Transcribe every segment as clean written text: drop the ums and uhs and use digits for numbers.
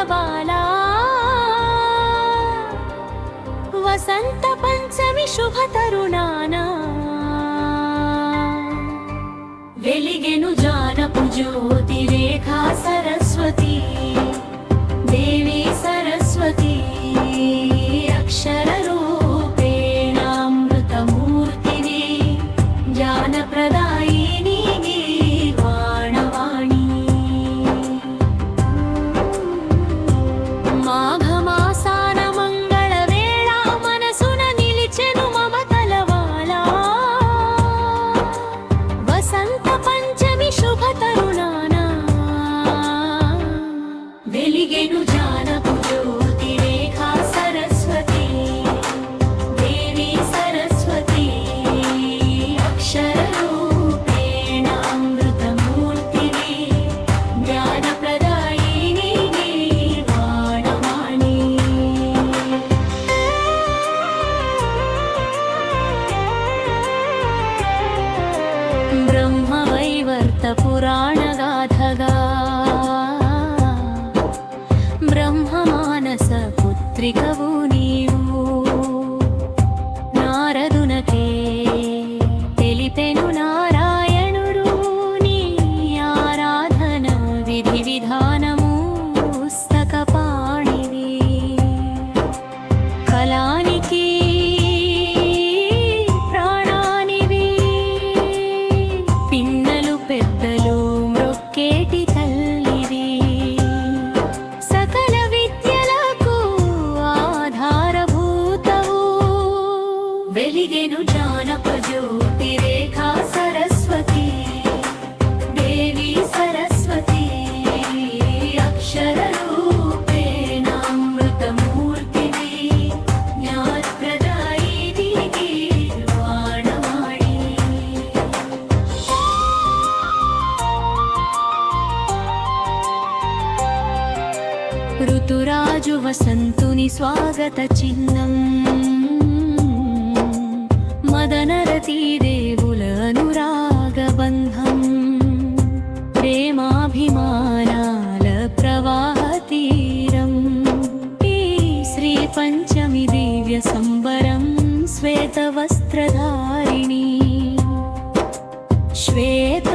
బాలా వసంత పంచమి శుభ తరుణాన వెలిగెను జానపు జ్యోతి రేఖా సరస్వతి దేవి సరస్వతి అక్షర రూపేణ అమృతమూర్తిని జ్ఞానప్రదాయిని గీర్వాణవాణి మాఘమాసాన మంగళ వేళ మనసున నిలిచెను మమతల వాలా వసంత పంచమి శుభ తరుణాన వెలిగెను జానపు జ్యోతి రేఖా సరస్వతి దేవి సరస్వతి అక్షర రూపేణ అమృతమూర్తిని జ్ఞానప్రదాయిని గీర్వాణవాణి బ్రహ్మవైవర్త పురాణగాథగా బ్రహ్మమానస పుత్రికవు నీవు నారదునకే తెలిపెను నారాయణుడు నీ ఆరాధన విధి విధానము పుస్తకపాణివి కళానికి ప్రాణానివి పిన్నలు పెద్దలు మ్రొక్కేటి తల్లివి సకల విద్యలకు ఆధారభూతవు వెలిగెను జానప జ్యోతి రేఖా సరస్వతి దేవి సరస్వతి అక్షర రూపేణ అమృతమూర్తిని జ్ఞానప్రదాయిని గీర్వాణవాణి ఋతురాజు వసంతుని స్వాగత చిహ్నం మదనరతీ దేవుల అనురాగబంధం ప్రేమాభిమానాల ప్రవాహ తీరం ఈ శ్రీ పంచమి దివ్య సంబరం శ్వేత వస్త్రధారిణి శ్వేత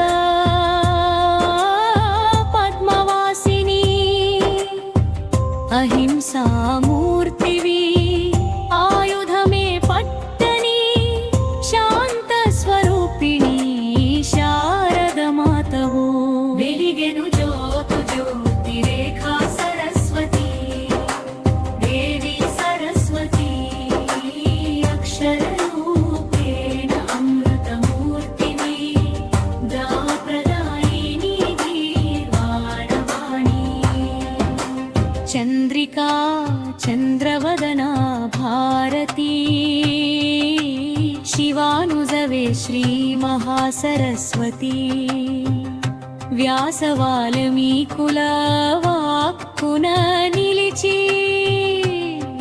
పద్మవాసిని అహింసామూర్తివి ఆయుధమే పట్టని శాంత స్వరూపిణి శారదమాతవు వెలిగెను జ్యోతు జ్యోతి రేఖా సరస్వతి దేవి సరస్వతి అక్షర రూపేణ అమృతమూర్తిని జ్ఞానప్రదాయిని గీర్వాణవాణి చంద్రికా చంద్రవదనా భారతీ శివానుజవే శ్రీ మహాసరస్వతి వ్యాస వాల్మీకుల వాక్కున నిలిచి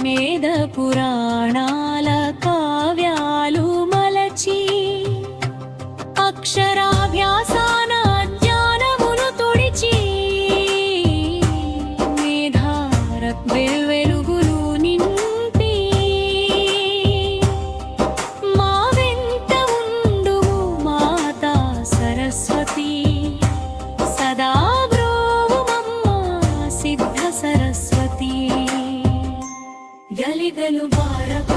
వేద పురాణాల కావ్యాలు మలచి అక్షరాభ్యాసాన జ్ఞానమును తొడిచి వెలుగులు నింపి మా వెంట ఉండుము మాతా సరస్వతి సదా బ్రోవుమమ్మ సిద్ధ సరస్వతి గలిగలు భారత